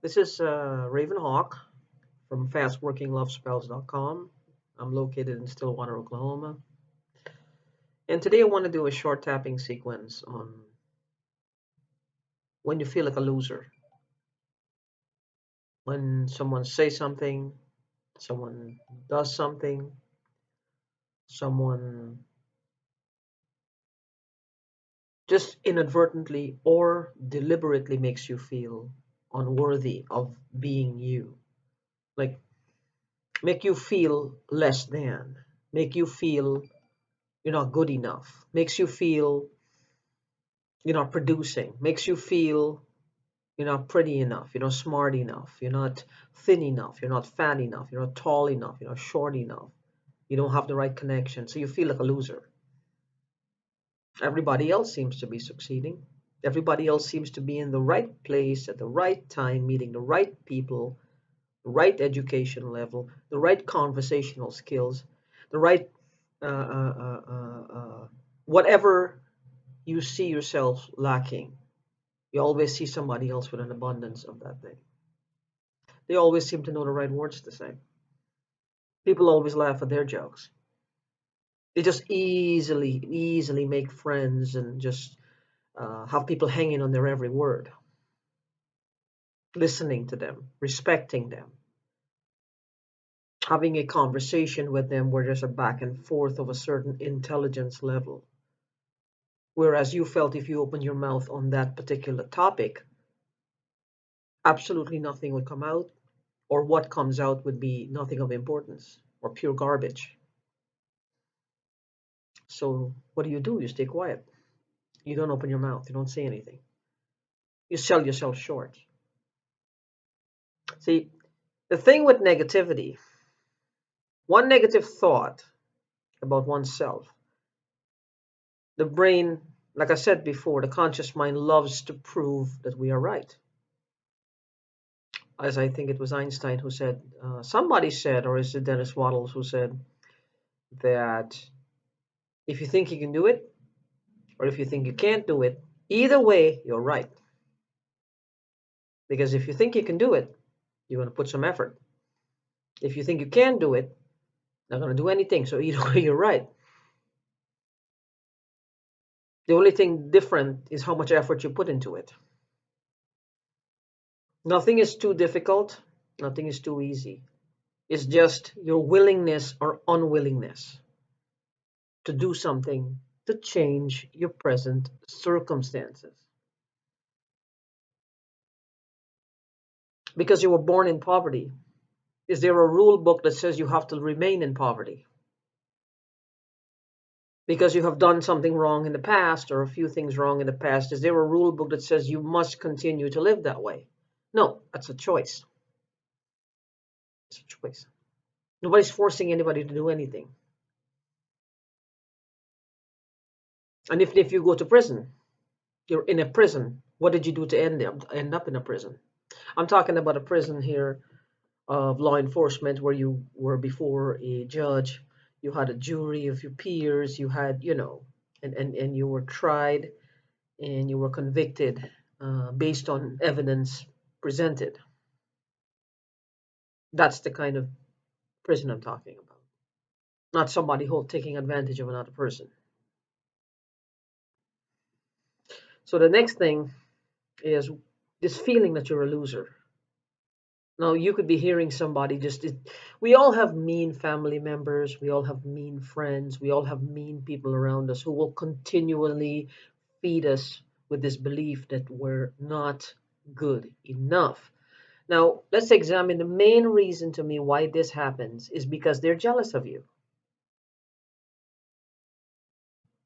This is Raven Hawk from fastworkinglovespells.com. I'm located in Stillwater, Oklahoma. And today I want to do a short tapping sequence on when you feel like a loser. When someone says something, someone does something, someone just inadvertently or deliberately makes you feel unworthy of being you. Like, make you feel less than, make you feel you're not good enough, makes you feel you're not producing, makes you feel you're not pretty enough, you're not smart enough, you're not thin enough, you're not fat enough, you're not tall enough, you're not short enough, you don't have the right connection, so you feel like a loser. Everybody else seems to be succeeding. Everybody else seems to be in the right place at the right time, meeting the right people, the right education level, the right conversational skills, the right whatever you see yourself lacking. You always see somebody else with an abundance of that thing. They always seem to know the right words to say. People always laugh at their jokes. They just easily make friends and just have people hanging on their every word, listening to them, respecting them, having a conversation with them where there's a back and forth of a certain intelligence level. Whereas you felt if you open your mouth on that particular topic, absolutely nothing would come out, or what comes out would be nothing of importance or pure garbage. So what do? You stay quiet. You don't open your mouth. You don't say anything. You sell yourself short. See, the thing with negativity, one negative thought about oneself, the brain, like I said before, the conscious mind loves to prove that we are right. As I think it was Einstein who said, somebody said, or is it Dennis Waddles who said that if you think you can do it, or if you think you can't do it, either way, you're right. Because if you think you can do it, you're going to put some effort. If you think you can do it, not going to do anything. So either way, you're right. The only thing different is how much effort you put into it. Nothing is too difficult. Nothing is too easy. It's just your willingness or unwillingness to do something to change your present circumstances. Because you were born in poverty, is there a rule book that says you have to remain in poverty? Because you have done something wrong in the past or a few things wrong in the past, is there a rule book that says you must continue to live that way? No, that's a choice. It's a choice. Nobody's forcing anybody to do anything. And if you go to prison, you're in a prison. What did you do to end up in a prison? I'm talking about a prison here of law enforcement where you were before a judge, you had a jury of your peers, you had, and you were tried and you were convicted based on evidence presented. That's the kind of prison I'm talking about. Not somebody taking advantage of another person. So the next thing is this feeling that you're a loser. Now you could be hearing somebody we all have mean family members, we all have mean friends, we all have mean people around us who will continually feed us with this belief that we're not good enough. Now, let's examine the main reason to me why this happens is because they're jealous of you.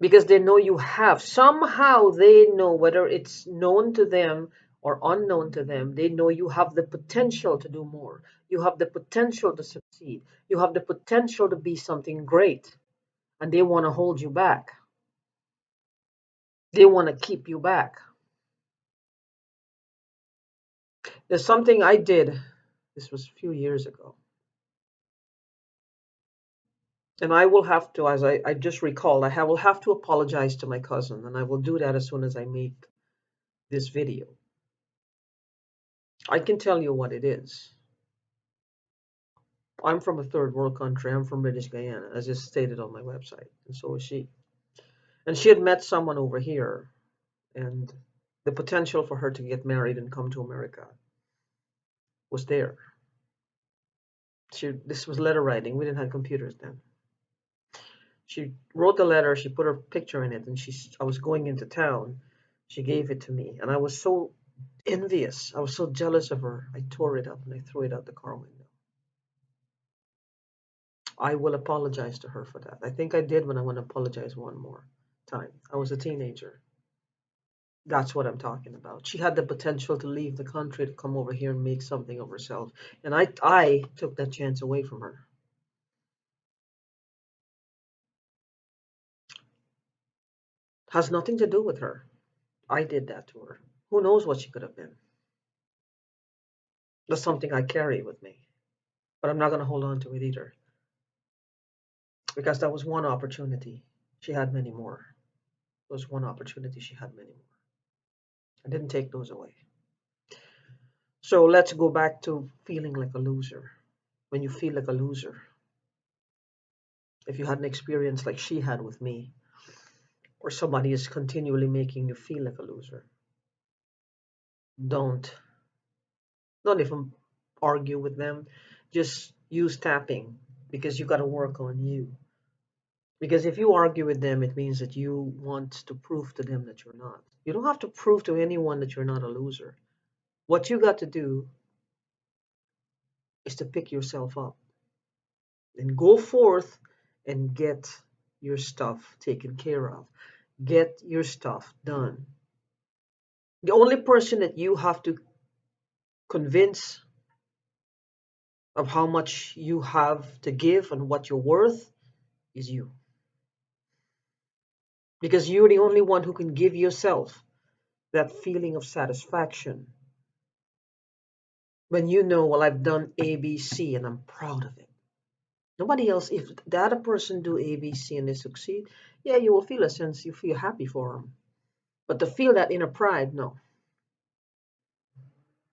Because they know you have. Somehow they know, whether it's known to them or unknown to them, they know you have the potential to do more. You have the potential to succeed. You have the potential to be something great. And they want to hold you back. They want to keep you back. There's something I did, this was a few years ago. And I will have to, as I just recalled, will have to apologize to my cousin. And I will do that as soon as I make this video. I can tell you what it is. I'm from a third world country. I'm from British Guyana, as is stated on my website, and so is she. And she had met someone over here, and the potential for her to get married and come to America was there. This was letter writing. We didn't have computers then. She wrote the letter. She put her picture in it, and I was going into town. She gave it to me, and I was so envious. I was so jealous of her. I tore it up and I threw it out the car window. I will apologize to her for that. I think I did when I want to apologize one more time. I was a teenager. That's what I'm talking about. She had the potential to leave the country to come over here and make something of herself. And I took that chance away from her. Has nothing to do with her. I did that to her. Who knows what she could have been? That's something I carry with me. But I'm not going to hold on to it either. Because that was one opportunity. She had many more. It was one opportunity. She had many more. I didn't take those away. So let's go back to feeling like a loser. When you feel like a loser, if you had an experience like she had with me, or somebody is continually making you feel like a loser, don't don't even argue with them. Just use tapping because you got to work on you. Because if you argue with them, it means that you want to prove to them that you're not. You don't have to prove to anyone that you're not a loser. What you got to do is to pick yourself up and go forth and get your stuff taken care of. Get your stuff done. The only person that you have to convince of how much you have to give and what you're worth is you. Because you're the only one who can give yourself that feeling of satisfaction when you know, well, I've done A, B, C, and I'm proud of it. Nobody else, if the other person do A, B, C, and they succeed, yeah, you will feel a sense, you feel happy for them. But to feel that inner pride, no.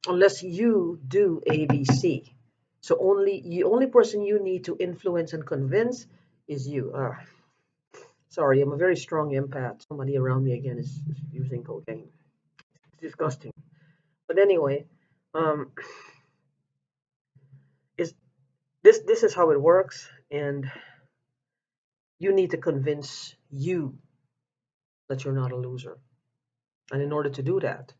Unless you do A, B, C. So only person you need to influence and convince is you. Sorry, I'm a very strong empath. Somebody around me again is using cocaine. It's disgusting. But anyway, um, is this is how it works, and you need to convince you that you're not a loser. And in order to do that,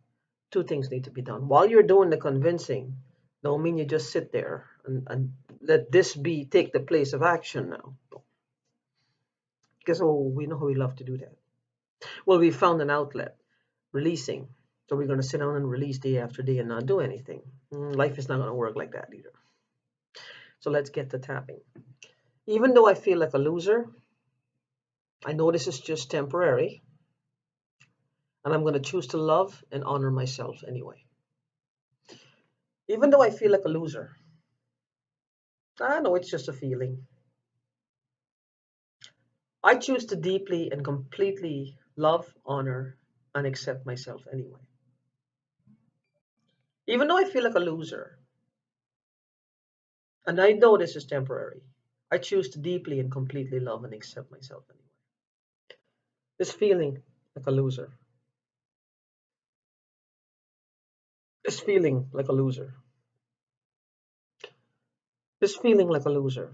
two things need to be done. While you're doing the convincing, don't mean you just sit there and let this be take the place of action now. Because we know we love to do that. Well, we found an outlet, releasing. So we're going to sit down and release day after day and not do anything. Life is not going to work like that either. So let's get to tapping. Even though I feel like a loser, I know this is just temporary, and I'm going to choose to love and honor myself anyway. Even though I feel like a loser, I know it's just a feeling. I choose to deeply and completely love, honor, and accept myself anyway. Even though I feel like a loser, and I know this is temporary, I choose to deeply and completely love and accept myself anyway. This feeling like a loser, this feeling like a loser, this feeling like a loser.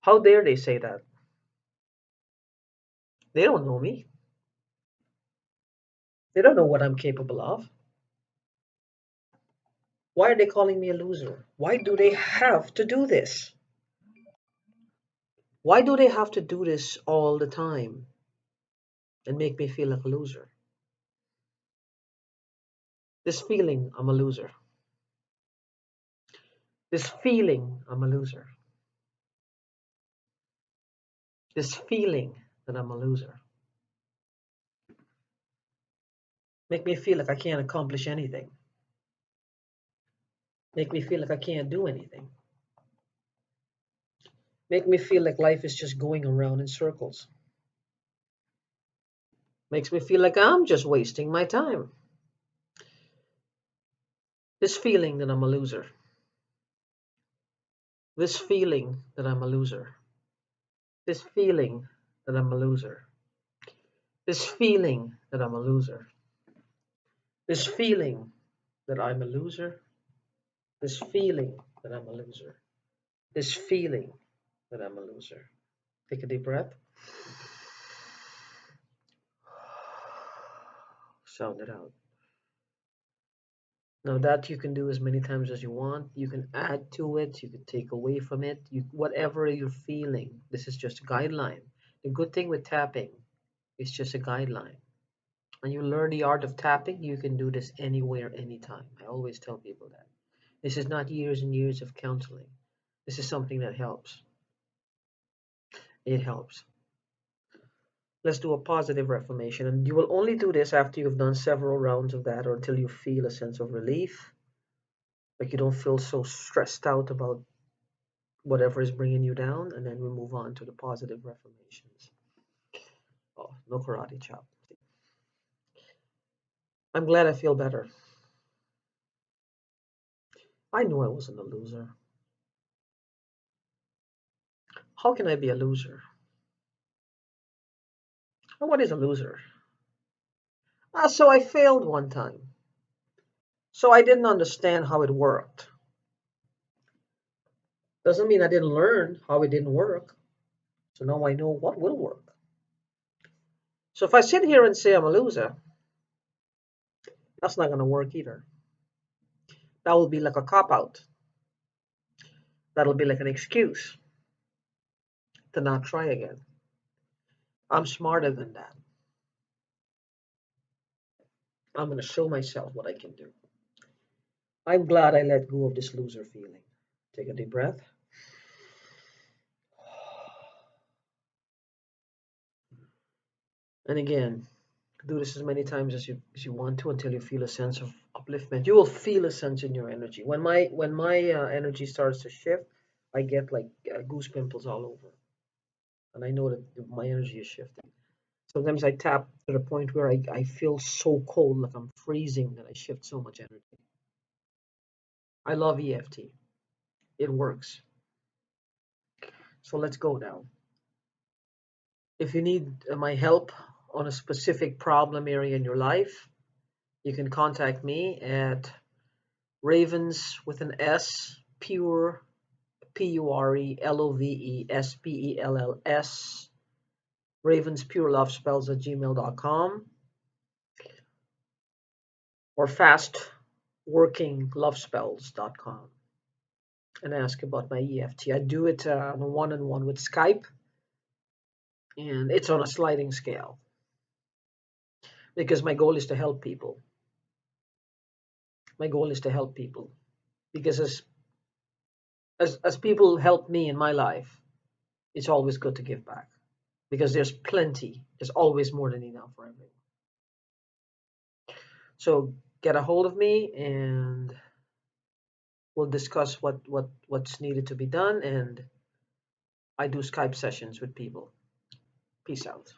How dare they say that? They don't know me. They don't know what I'm capable of. Why are they calling me a loser? Why do they have to do this? Why do they have to do this all the time and make me feel like a loser? This feeling I'm a loser. This feeling I'm a loser. This feeling that I'm a loser. Make me feel like I can't accomplish anything. Make me feel like I can't do anything. Make me feel like life is just going around in circles. Makes me feel like I'm just wasting my time. This feeling that I'm a loser. This feeling that I'm a loser. This feeling that I'm a loser. This feeling that I'm a loser. This feeling that I'm a loser. This feeling that I'm a loser. This feeling that I'm a loser. Take a deep breath. Sound it out. Now that you can do as many times as you want, you can add to it, you can take away from it, whatever you're feeling. This is just a guideline. The good thing with tapping, it's just a guideline. And you learn the art of tapping, you can do this anywhere, anytime. I always tell people that. This is not years and years of counseling. This is something that helps. It helps. Let's do a positive reformation. And you will only do this after you've done several rounds of that or until you feel a sense of relief. Like you don't feel so stressed out about whatever is bringing you down. And then we move on to the positive reformations. Oh, no karate chop. I'm glad I feel better. I knew I wasn't a loser. How can I be a loser? What is a loser? So I failed one time. So I didn't understand how it worked. Doesn't mean I didn't learn how it didn't work. So now I know what will work. So if I sit here and say I'm a loser, that's not going to work either. That will be like a cop out. That'll be like an excuse to not try again. I'm smarter than that. I'm going to show myself what I can do. I'm glad I let go of this loser feeling. Take a deep breath. And again, do this as many times as you want to until you feel a sense of upliftment. You will feel a sense in your energy. When my energy starts to shift, I get like goose pimples all over, and I know that my energy is shifting. Sometimes I tap to the point where I feel so cold, like I'm freezing, that I shift so much energy. I love EFT. It works. So let's go now. If you need my help on a specific problem area in your life, you can contact me at ravens with an S, pure, PURELOVESPELLS, ravenspurelovespells at gmail.com, or fastworkinglovespells.com, and ask about my EFT. I do it on a one-on-one with Skype, and it's on a sliding scale because my goal is to help people. My goal is to help people because as people help me in my life, it's always good to give back because there's plenty. There's always more than enough for everyone. So get a hold of me and we'll discuss what's needed to be done. And I do Skype sessions with people. Peace out.